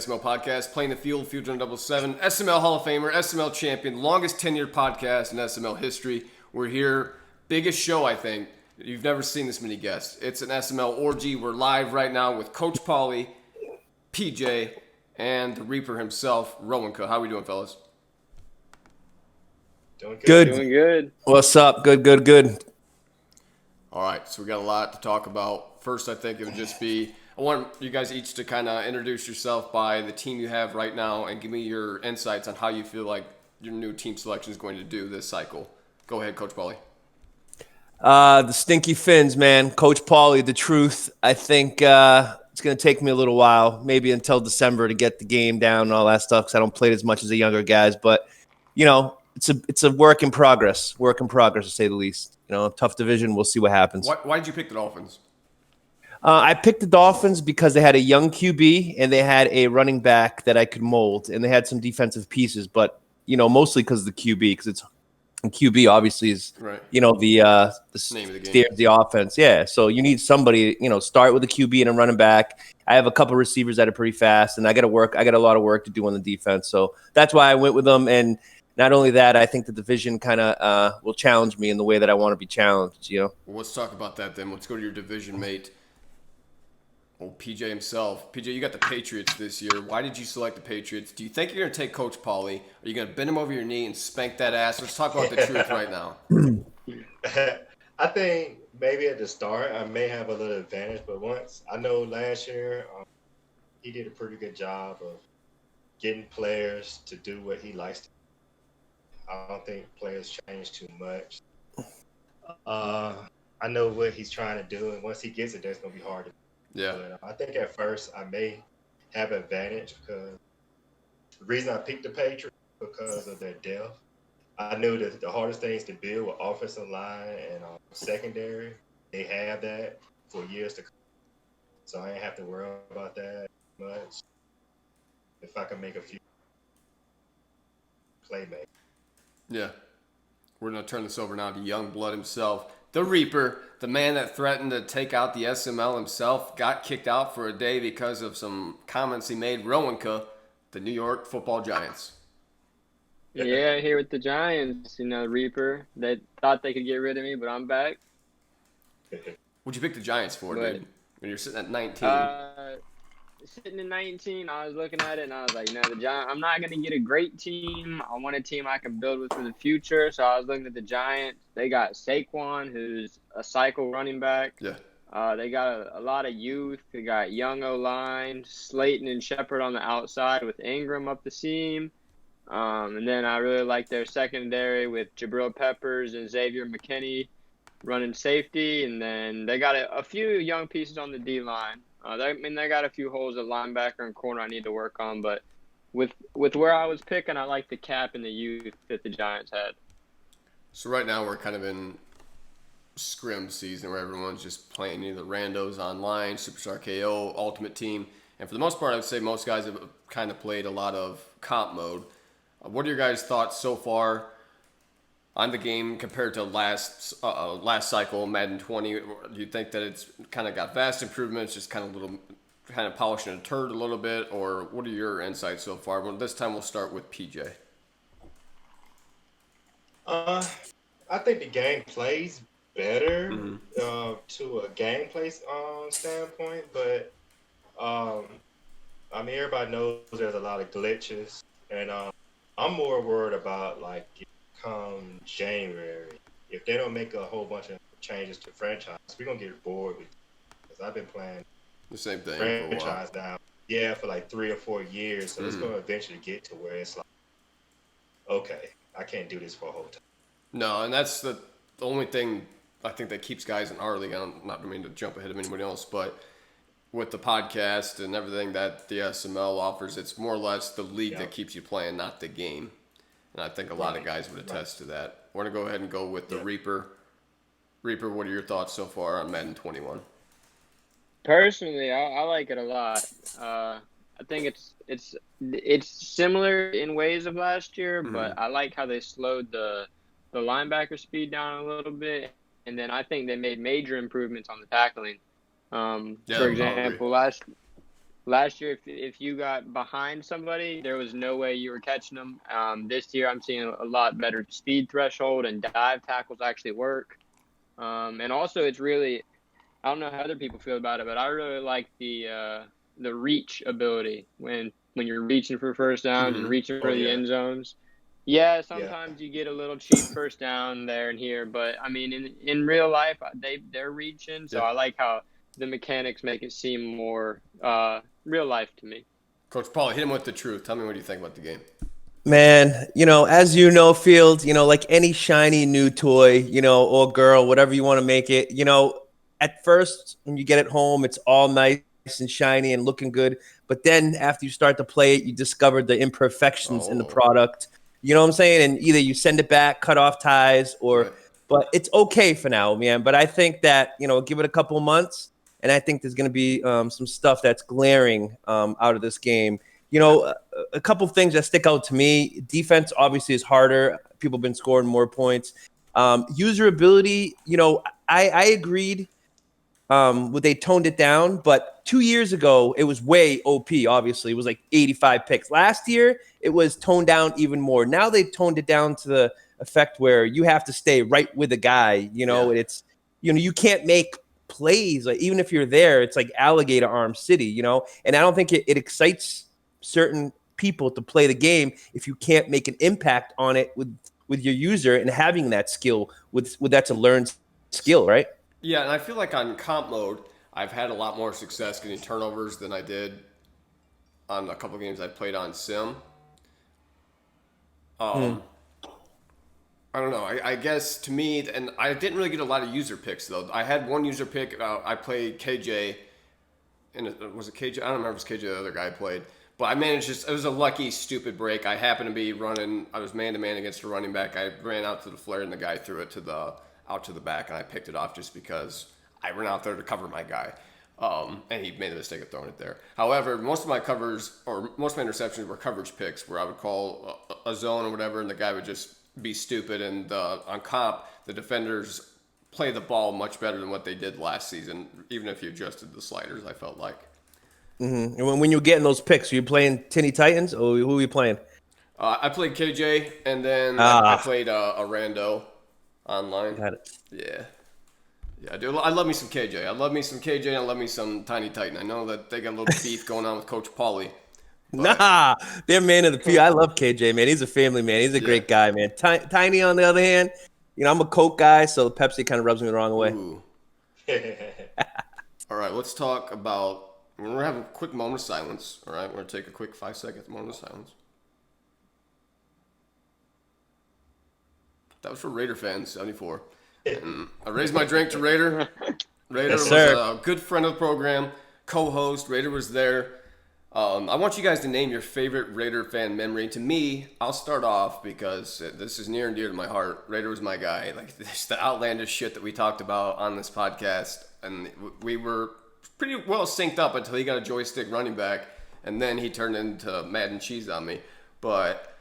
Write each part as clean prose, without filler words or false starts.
the SML podcast, Playing the Field, Field 777, SML Hall of Famer, SML champion, longest tenured podcast in SML history. We're here, biggest show, I think. You've never seen this many guests. It's an SML orgy. We're live right now with Coach Pauly, PJ, and the Reaper himself, Rowanka. How we doing, fellas? Doing Good. Doing good. What's up? Good. All right, so we got a lot to talk about. First, I think it would just be, I want you guys each to kind of introduce yourself by the team you have right now and give me your insights on how you feel like your new team selection is going to do this cycle. Go ahead, Coach Pauly. The Stinky Fins, man. Coach Pauly, the truth. I think it's going to take me a little while, maybe until December, to get the game down and all that stuff because I don't play it as much as the younger guys. But, you know, it's a work in progress, to say the least. You know, tough division. We'll see what happens. Why did you pick the Dolphins? I picked the Dolphins because they had a young QB and they had a running back that I could mold, and they had some defensive pieces. But, you know, mostly because of the QB, because it's QB obviously is, right, you know, the name of the game. steer of the offense. Yeah, so you need somebody, you know, start with a QB and a running back. I have a couple of receivers that are pretty fast, and I got a lot of work to do on the defense. So that's why I went with them. And not only that, I think the division kind of will challenge me in the way that I want to be challenged, you know. Well, let's talk about that then. Let's go to your division mate, PJ himself. PJ, you got the Patriots this year. Why did you select the Patriots? Do you think you're going to take Coach Pauly? Are you going to bend him over your knee and spank that ass? Let's talk about the truth right now. I think maybe at the start I may have a little advantage, but once I know last year he did a pretty good job of getting players to do what he likes to do. I don't think players change too much. I know what he's trying to do, and once he gets it, that's going to be hard to do. Yeah. But I think at first I may have an advantage because the reason I picked the Patriots because of their depth. I knew that the hardest things to build were offensive line and secondary. They have that for years to come, so I ain't have to worry about that much. If I can make a few playmakers. Yeah. We're going to turn this over now to Young Blood himself. The Reaper, the man that threatened to take out the SML himself, got kicked out for a day because of some comments he made. Rowanka, the New York Football Giants. Yeah, here with the Giants, you know, Reaper. They thought they could get rid of me, but I'm back. What'd you pick the Giants for, dude? When you're sitting at 19. Sitting at 19, I was looking at it, and I was like, you know, the Giants, I'm not going to get a great team. I want a team I can build with for the future. So I was looking at the Giants. They got Saquon, who's a cycle running back. Yeah. They got a lot of youth. They got young O-line, Slayton and Shepard on the outside with Ingram up the seam. And then I really like their secondary with Jabril Peppers and Xavier McKinney running safety. And then they got a few young pieces on the D-line. They got a few holes at linebacker and corner I need to work on. But with where I was picking, I like the cap and the youth that the Giants had. So right now we're kind of in scrim season where everyone's just playing either randos online, Superstar KO, Ultimate Team. And for the most part, I would say most guys have kind of played a lot of comp mode. What are your guys' thoughts so far on the game compared to last cycle, Madden 20? Do you think that it's kind of got vast improvements, just kind of polishing a turd a little bit, or what are your insights so far? Well, this time we'll start with PJ. I think the game plays better to a gameplay standpoint, but I mean, everybody knows there's a lot of glitches, and I'm more worried about, like, come January, if they don't make a whole bunch of changes to franchise, we're going to get bored with it. Because I've been playing the same thing franchise now, for like 3 or 4 years, so it's going to eventually get to where it's like, okay, I can't do this for a whole time. No, and that's the only thing I think that keeps guys in our league. I'm not mean to jump ahead of anybody else, but with the podcast and everything that the SML offers, it's more or less the league that keeps you playing, not the game. And I think a lot of guys would attest to that. We're going to go ahead and go with the Reaper. Reaper, what are your thoughts so far on Madden 21? Personally, I like it a lot. I think it's similar in ways of last year, but I like how they slowed the linebacker speed down a little bit, and then I think they made major improvements on the tackling. For example, last year, if you got behind somebody, there was no way you were catching them. This year, I'm seeing a lot better speed threshold and dive tackles actually work. And also, it's really, I don't know how other people feel about it, but I really like the reach ability when you're reaching for first downs and reaching for the end zones. Yeah, sometimes you get a little cheap first down there and here, but I mean, in real life, they're reaching, so I like how the mechanics make it seem more real life to me. Coach Paul, hit him with the truth. Tell me what you think about the game. Man, as you know, Field, like any shiny new toy, or girl, whatever you want to make it, at first when you get it home, it's all nice and shiny and looking good. But then after you start to play it, you discover the imperfections in the product. You know what I'm saying? And either you send it back, cut off ties, but it's okay for now, man. But I think that, give it a couple of months, and I think there's going to be some stuff that's glaring out of this game. A couple of things that stick out to me. Defense obviously is harder. People have been scoring more points. User ability, I agreed. They toned it down, but 2 years ago it was way OP. Obviously, it was like 85 picks. Last year it was toned down even more. Now they toned it down to the effect where you have to stay right with the guy. It's you can't make plays like even if you're there. It's like alligator arm city. And I don't think it excites certain people to play the game if you can't make an impact on it with your user and having that skill with that's a learned skill, right? Yeah, and I feel like on comp mode, I've had a lot more success getting turnovers than I did on a couple games I played on Sim. I don't know. I guess to me, and I didn't really get a lot of user picks though. I had one user pick. I played KJ, and was it KJ? I don't remember if it was KJ the other guy played. But I managed it was a lucky, stupid break. I happened to be running. I was man-to-man against a running back. I ran out to the flare, and the guy threw it out to the back, and I picked it off just because I ran out there to cover my guy. And he made the mistake of throwing it there. However, most of my covers, or most of my interceptions were coverage picks, where I would call a zone or whatever, and the guy would just be stupid. And on comp, the defenders play the ball much better than what they did last season, even if you adjusted the sliders, I felt like. Mm-hmm. And when you're getting those picks, are you playing Tinny Titans or who are you playing? I played KJ, and then I played a rando online. Got it. Yeah, dude. I love me some KJ. I love me some Tiny Titan. I know that they got a little beef going on with Coach Pauly. Nah, they're man of the people. I love KJ, man. He's a family man. He's a great guy, man. Tiny, on the other hand, I'm a Coke guy, so the Pepsi kind of rubs me the wrong way. All right, let's talk about. We're going to have a quick moment of silence, all right? We're going to take a quick 5-second moment of silence. That was for Raider fans, 74. And I raised my drink to Raider. Raider was a good friend of the program, co-host. Raider was there. I want you guys to name your favorite Raider fan memory. To me, I'll start off because this is near and dear to my heart. Raider was my guy. Like, this, the outlandish shit that we talked about on this podcast. And we were pretty well synced up until he got a joystick running back, and then he turned into Madden cheese on me. But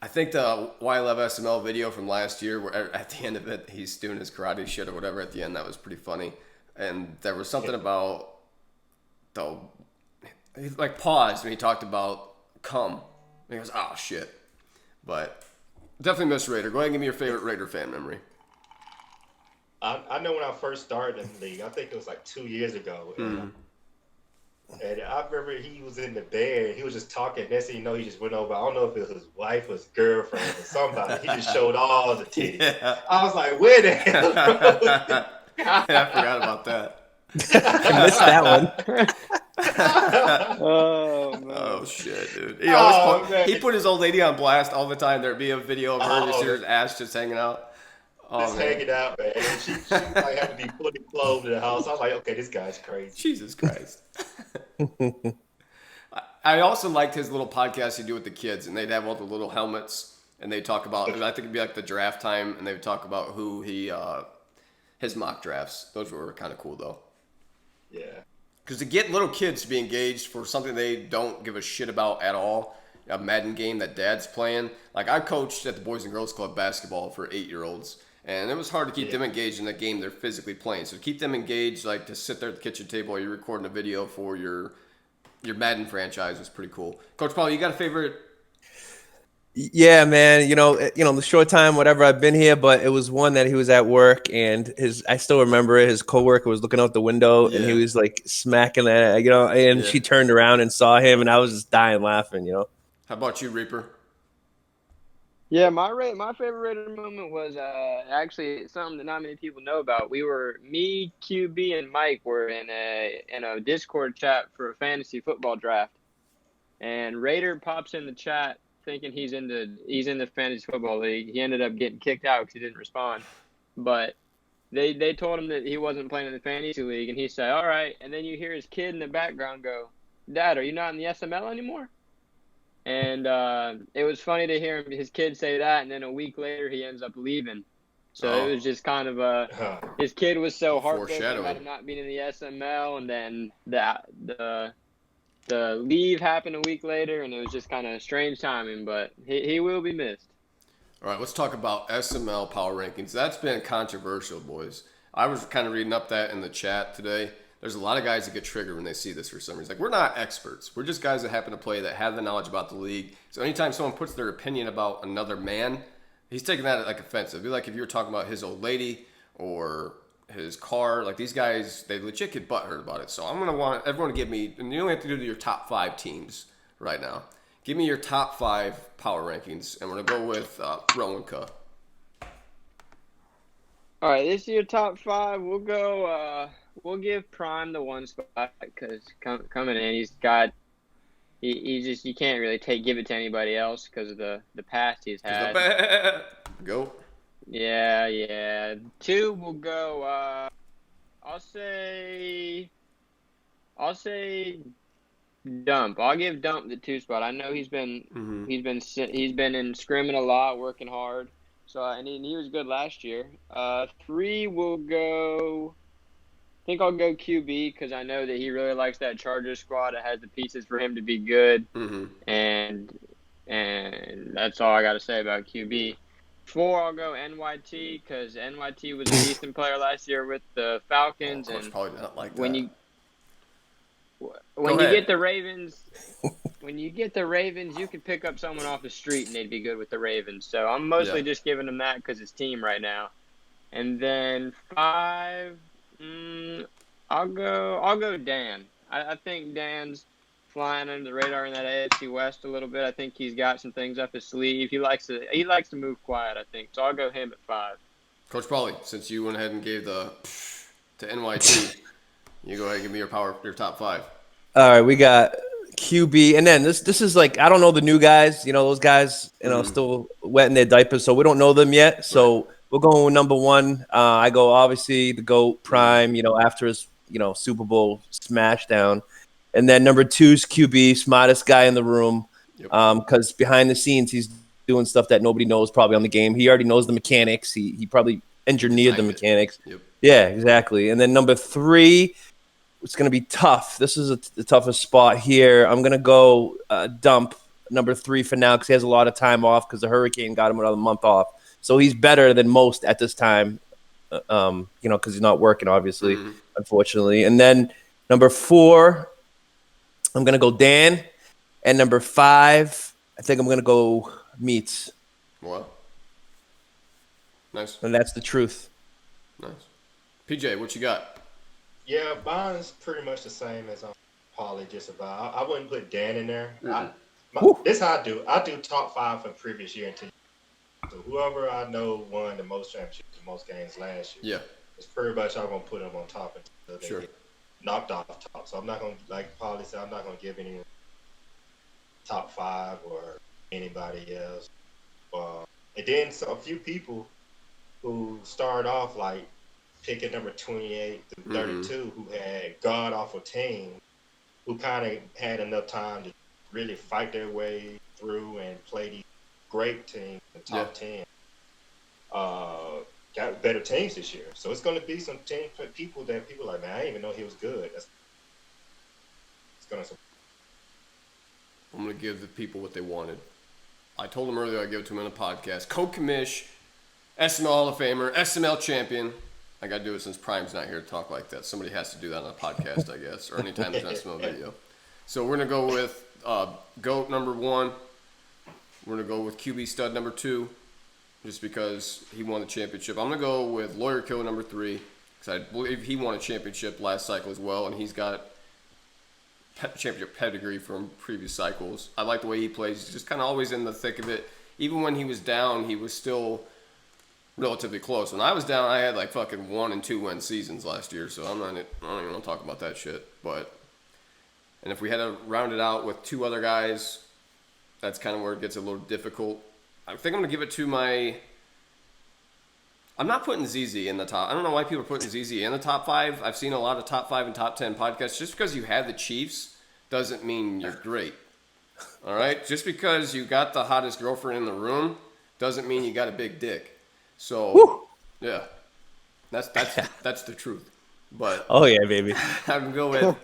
I think the Why I Love SML video from last year, where at the end of it, he's doing his karate shit or whatever at the end, that was pretty funny. And there was something about, he like paused when he talked about cum. And he goes, oh shit. But definitely miss Raider. Go ahead and give me your favorite Raider fan memory. I know when I first started in the league, I think it was like 2 years ago. And I remember he was in the bed, and he was just talking. Next thing you know, he just went over. I don't know if it was his wife or his girlfriend or somebody. He just showed all the titties. Yeah. I was like, where the hell? I forgot about that. I missed that one. Oh shit, dude. He put his old lady on blast all the time. There'd be a video of her just her ass just hanging out. Just hanging out, man. She might have to be fully clothed in the house. I was like, okay, this guy's crazy. Jesus Christ. I also liked his little podcast he'd do with the kids, and they'd have all the little helmets, and they'd talk about, I think it'd be like the draft time, and they would talk about who his mock drafts. Those were kind of cool, though. Yeah. Because to get little kids to be engaged for something they don't give a shit about at all, a Madden game that dad's playing. Like, I coached at the Boys and Girls Club basketball for 8-year-olds. And it was hard to keep them engaged in the game they're physically playing. So to keep them engaged, like to sit there at the kitchen table while you're recording a video for your your Madden franchise was pretty cool. Coach Paul, you got a favorite? Yeah, man. The short time, whatever I've been here, but it was one that he was at work, and I still remember it. His coworker was looking out the window, and he Yeah. was like smacking that, and Yeah. she turned around and saw him, and I was just dying laughing. How about you, Reaper? Yeah, my favorite Raider moment was actually something that not many people know about. Me, QB, and Mike were in a Discord chat for a fantasy football draft, and Raider pops in the chat thinking he's in the fantasy football league. He ended up getting kicked out because he didn't respond, but they told him that he wasn't playing in the fantasy league, and he said, "All right," and then you hear his kid in the background go, "Dad, are you not in the SML anymore?" And it was funny to hear his kid say that, and then a week later he ends up leaving. So it was just kind of his kid was so heartbroken about him not being in the SML, and then the leave happened a week later, and it was just kind of strange timing. But he will be missed. All right, let's talk about SML power rankings. That's been controversial, boys. I was kind of reading up that in the chat today. There's a lot of guys that get triggered when they see this for some reason. Like, we're not experts. We're just guys that happen to play, that have the knowledge about the league. So anytime someone puts their opinion about another man, he's taking that like offensive. It'd be like if you were talking about his old lady or his car. Like, these guys, they legit get butthurt about it. So I'm going to want everyone to give me, and you only have to do your top 5 teams right now. Give me your top 5 power rankings, and we're going to go with Rowanka. All right, this is your top 5. We'll go. We'll give Prime the 1 spot because coming in, he's got. You can't really give it to anybody else because of the past he's had. Go. Yeah. 2 will go. I'll say Dump. I'll give Dump the 2 spot. I know he's been in scrimming a lot, working hard. So and he was good last year. 3 will go. I think I'll go QB because I know that he really likes that Chargers squad. It has the pieces for him to be good, and that's all I got to say about QB. 4, I'll go NYT because NYT was a decent player last year with the Falcons, Coach and probably not like when that. you get the Ravens, you could pick up someone off the street and they'd be good with the Ravens. So I'm mostly just giving them that because it's team right now. And then 5. I'll go Dan. I think Dan's flying under the radar in that AFC West a little bit. I think he's got some things up his sleeve. He likes to move quiet, I think. So I'll go him at 5. Coach Pauly, since you went ahead and gave to NYT, you go ahead and give me your top 5. All right, we got QB, and then this is like, I don't know the new guys. Those guys, still wet in their diapers, so we don't know them yet. So we're going with number 1. I go obviously the GOAT Prime. After his Super Bowl smash down, and then number 2 is QB, smartest guy in the room. Because behind the scenes he's doing stuff that nobody knows probably on the game. He already knows the mechanics. He probably engineered the mechanics. Yeah, exactly. And then number 3. It's going to be tough. This is the toughest spot here. I'm going to go Dump, number 3 for now, because he has a lot of time off because the hurricane got him another month off. So he's better than most at this time, because he's not working, obviously, unfortunately. And then number 4, I'm going to go Dan. And number 5, I think I'm going to go Meats. Wow. Nice. And that's the truth. Nice. PJ, what you got? Yeah, mine's pretty much the same as Pauly, just about. I wouldn't put Dan in there. This is how I do. I do top 5 from previous year until so whoever I know won the most championships, the most games last year. Yeah. It's pretty much I'm gonna put them on top until they Sure. get knocked off top. So I'm not gonna, like Pauly said, I'm not gonna give anyone top 5 or anybody else. And then a few people who started off like picking number 28 through 32 who had god awful teams who kind of had enough time to really fight their way through and play these great teams in the top 10. Got better teams this year. So it's going to be some team people that people are like, man, I didn't even know he was good. I'm going to give the people what they wanted. I told them earlier I'd give it to them in a podcast. Coach Kamish, SML Hall of Famer, SML champion. I got to do it since Prime's not here to talk like that. Somebody has to do that on a podcast, I guess, or anytime there's an SML video. So we're gonna go with GOAT number 1. We're gonna go with QB stud number 2, just because he won the championship. I'm gonna go with Lawyer Kill number 3, because I believe he won a championship last cycle as well, and he's got championship pedigree from previous cycles. I like the way he plays. He's just kind of always in the thick of it. Even when he was down, he was still relatively close. When I was down, I had like fucking 1 and 2 win seasons last year, so I don't even want to talk about that shit. And if we had to round it out with 2 other guys, that's kind of where it gets a little difficult. I think I'm going to give it to I'm not putting ZZ in the top. I don't know why people are putting ZZ in the top 5. I've seen a lot of top 5 and top 10 podcasts. Just because you have the Chiefs doesn't mean you're great. All right? Just because you got the hottest girlfriend in the room doesn't mean you got a big dick. So, Woo. yeah. That's the truth. But Oh yeah, baby. I'm going to go with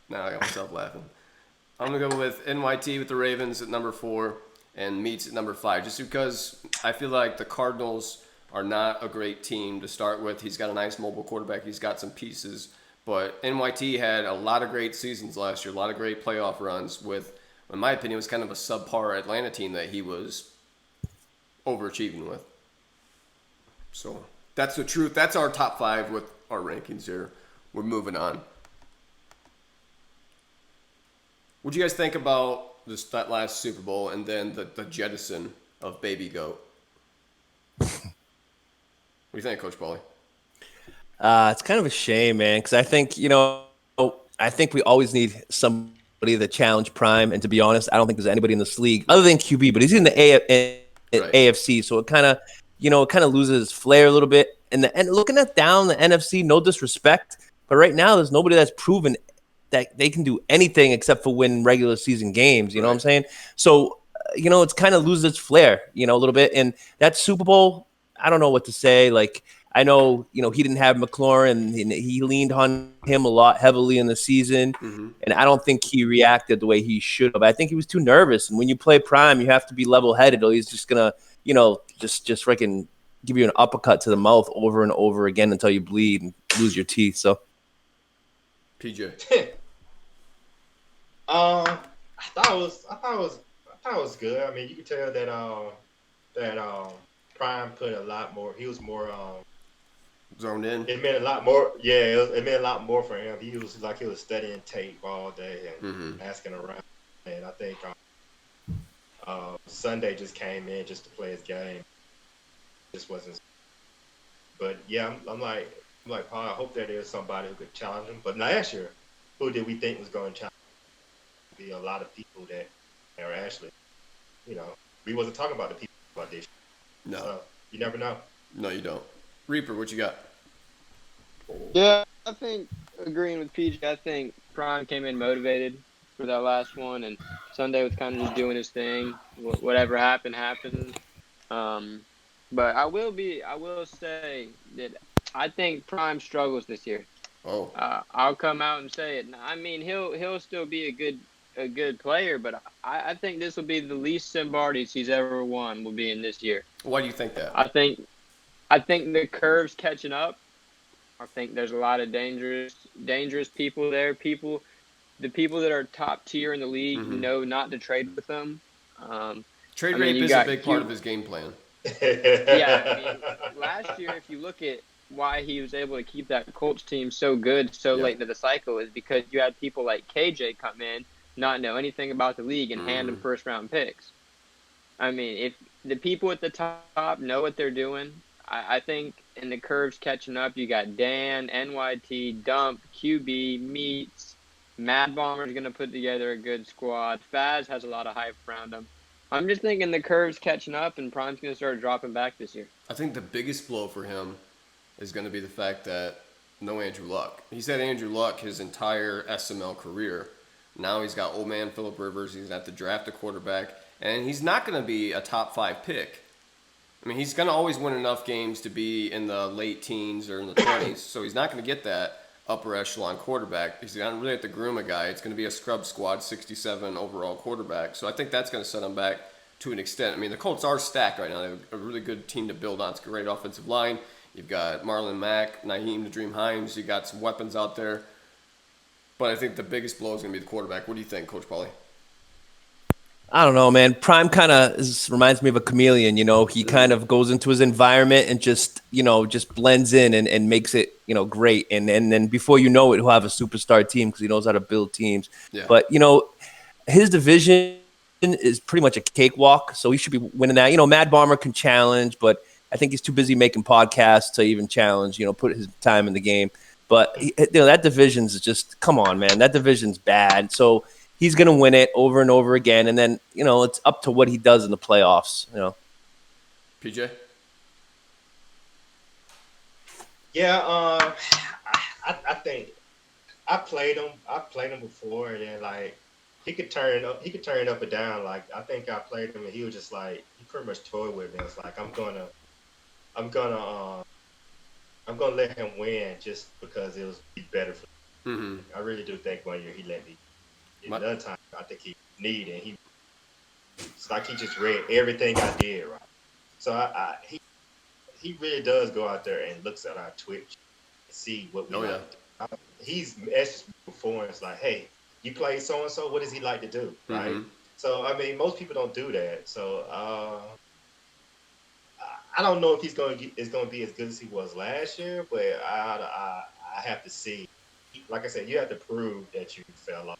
now I got myself laughing. I'm going to go with NYT with the Ravens at number 4. And Meats at number 5, just because I feel like the Cardinals are not a great team to start with. He's got a nice mobile quarterback. He's got some pieces. But NYT had a lot of great seasons last year, a lot of great playoff runs with, in my opinion, was kind of a subpar Atlanta team that he was overachieving with. So that's the truth. That's our top 5 with our rankings here. We're moving on. What do you guys think about that last Super Bowl and then the jettison of Baby Goat? What do you think, Coach Pauly? It's kind of a shame, man, because I think, I think we always need somebody that challenge Prime. And to be honest, I don't think there's anybody in this league other than QB, but he's in the AFC. So it kind of loses its flair a little bit. And looking at down the NFC, no disrespect, but right now there's nobody that's proven that they can do anything except for win regular season games. You know what I'm saying? So, it's kind of loses its flair, a little bit. And that Super Bowl, I don't know what to say. Like, I know, he didn't have McLaurin, and he leaned on him a lot heavily in the season. Mm-hmm. And I don't think he reacted the way he should have. I think he was too nervous. And when you play Prime, you have to be level-headed, or he's just going to, just freaking give you an uppercut to the mouth over and over again until you bleed and lose your teeth. So, PJ. I thought it was good. I mean, you could tell that Prime put a lot more. He was more zoned in. It meant a lot more. Yeah, it meant a lot more for him. He was studying tape all day and asking around. And I think Sunday just came in just to play his game. Just wasn't. But yeah, I'm like Paul. I hope that there's somebody who could challenge him. But last year, who did we think was going to challenge? Be a lot of people that are actually, we wasn't talking about the people about this. No. So you never know. No, you don't. Reaper, what you got? Yeah, I think agreeing with PJ, I think Prime came in motivated for that last one, and Sunday was kind of just doing his thing. Whatever happened, happened. But I will say that I think Prime struggles this year. Oh. I'll come out and say it. I mean, he'll still be a good player, but I think this will be the least Simbardies he's ever won will be in this year. Why do you think that? I think the curve's catching up. I think there's a lot of dangerous people there. The people that are top tier in the league know not to trade with them. Trade rape is a big part of his game plan. Yeah, I mean, last year, if you look at why he was able to keep that Colts team so good late into the cycle, is because you had people like KJ come in, not know anything about the league, and hand them first-round picks. I mean, if the people at the top know what they're doing, I think in the curves catching up, you got Dan, NYT, Dump, QB, Meats, Mad Bomber's going to put together a good squad. Faz has a lot of hype around him. I'm just thinking the curve's catching up, and Prime's going to start dropping back this year. I think the biggest blow for him is going to be the fact that no Andrew Luck. He's had Andrew Luck his entire SML career. Now he's got old man Phillip Rivers. He's got to draft a quarterback. And he's not going to be a top 5 pick. I mean, he's going to always win enough games to be in the late teens or in the 20s. So he's not going to get that upper echelon quarterback. He's not really have to groom a guy. It's going to be a scrub squad, 67 overall quarterback. So I think that's going to set him back to an extent. I mean, the Colts are stacked right now. They have a really good team to build on. It's a great offensive line. You've got Marlon Mack, Naheem the Dream Hines. You got some weapons out there. But I think the biggest blow is going to be the quarterback. What do you think, Coach Pauly? I don't know, man. Prime kind of reminds me of a chameleon. He kind of goes into his environment and just blends in and makes it, great. And then before you know it, he'll have a superstar team because he knows how to build teams. Yeah. But his division is pretty much a cakewalk, so he should be winning that. Mad Bomber can challenge, but I think he's too busy making podcasts to even challenge. Put his time in the game. But that division's just, come on, man. That division's bad. So he's going to win it over and over again. And then, it's up to what he does in the playoffs, PJ? Yeah, I think I played him. I played him before, and then like he could turn up. He could turn it up and down. Like I think I played him, and he was just like he pretty much toyed with me. It's like I'm gonna let him win just because it was better for me. Mm-hmm. I really do think one year he let me. Another time, I think he needed. It's like he just read everything I did, right? So he really does go out there and looks at our Twitch and see what we like. He's messaged me before and it's like, hey, you play so and so. What does he like to do, right? Mm-hmm. So I mean, most people don't do that. So I don't know if he's going to be as good as he was last year, but I have to see. Like I said, you have to prove that you fell off.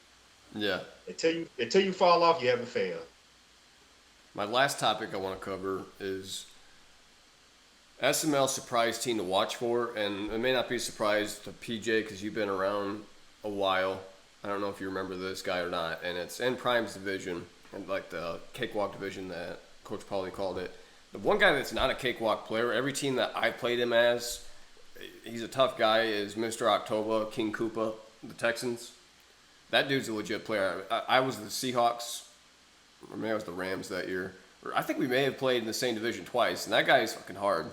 Yeah. Until you fall off, you haven't failed. My last topic I want to cover is SML surprise team to watch for, and it may not be a surprise to PJ because you've been around a while. I don't know if you remember this guy or not, and it's in Prime's division, and like the cakewalk division that Coach Pauly called it. The one guy that's not a cakewalk player, every team that I played him as, he's a tough guy, is Mr. October, King Koopa, the Texans. That dude's a legit player. I was the Seahawks, or maybe I was the Rams that year. I think we may have played in the same division twice, and that guy is fucking hard.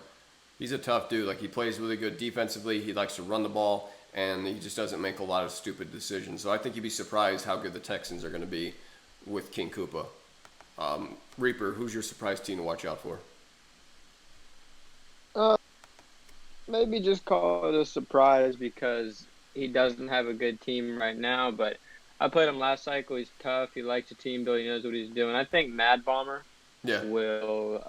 He's a tough dude. Like, he plays really good defensively. He likes to run the ball, and he just doesn't make a lot of stupid decisions. So I think you'd be surprised how good the Texans are going to be with King Koopa. Reaper, who's your surprise team to watch out for? Maybe just call it a surprise because he doesn't have a good team right now, but I played him last cycle. He's tough. He likes the team building. He knows what he's doing. I think Mad Bomber will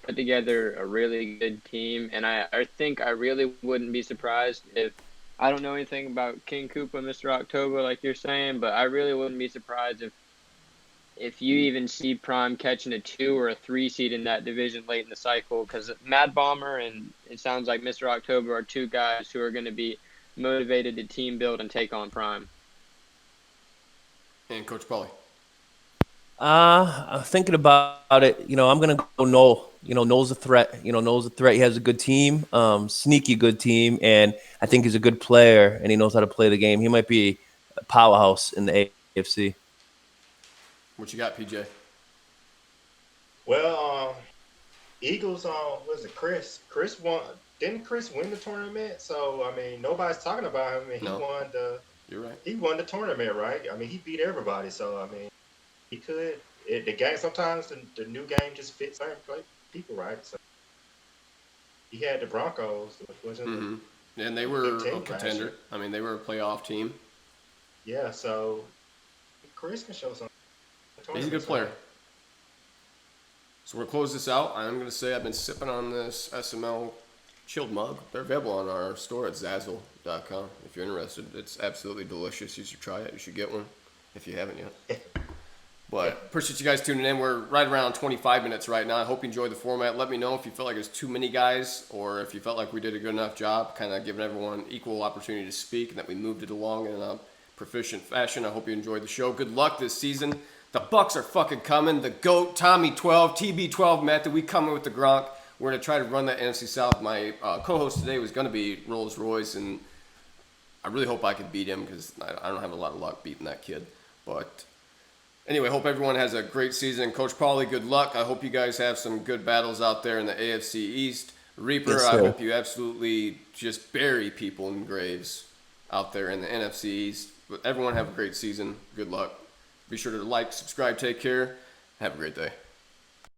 put together a really good team, and I think I really wouldn't be surprised if I don't know anything about King Koopa and Mr. October like you're saying, but I really wouldn't be surprised if you even see Prime catching a 2 or a 3 seed in that division late in the cycle, because Mad Bomber and it sounds like Mr. October are two guys who are going to be motivated to team build and take on Prime. And Coach Pauly? I'm thinking about it. I'm going to go Noel. Noel's a threat. Noel's a threat. He has a good team, sneaky good team, and I think he's a good player, and he knows how to play the game. He might be a powerhouse in the AFC. What you got, PJ? Well, Eagles, was it Chris? Chris won. Didn't Chris win the tournament? So, I mean, nobody's talking about him. And You're right. He won the tournament, right? I mean, he beat everybody. So, I mean, he could. The game, sometimes the new game just fits certain people, right? So, he had the Broncos, which wasn't and they were a contender. I mean, they were a playoff team. Yeah, so Chris can show something. He's a good player. So we'll close this out. I'm going to say I've been sipping on this SML chilled mug. They're available on our store at Zazzle.com if you're interested. It's absolutely delicious. You should try it. You should get one if you haven't yet. But appreciate you guys tuning in. We're right around 25 minutes right now. I hope you enjoyed the format. Let me know if you felt like there's too many guys or if you felt like we did a good enough job kind of giving everyone equal opportunity to speak and that we moved it along in a proficient fashion. I hope you enjoyed the show. Good luck this season. The Bucks are fucking coming. The GOAT, Tommy 12, TB12 method. We coming with the Gronk. We're going to try to run that NFC South. My co-host today was going to be Rolls Royce, and I really hope I can beat him because I don't have a lot of luck beating that kid. But anyway, hope everyone has a great season. Coach Pauly, good luck. I hope you guys have some good battles out there in the AFC East. Reaper, Yes, I sir. hope you absolutely just bury people in graves out there in the NFC East. But everyone have a great season. Good luck. Be sure to like, subscribe, take care. Have a great day.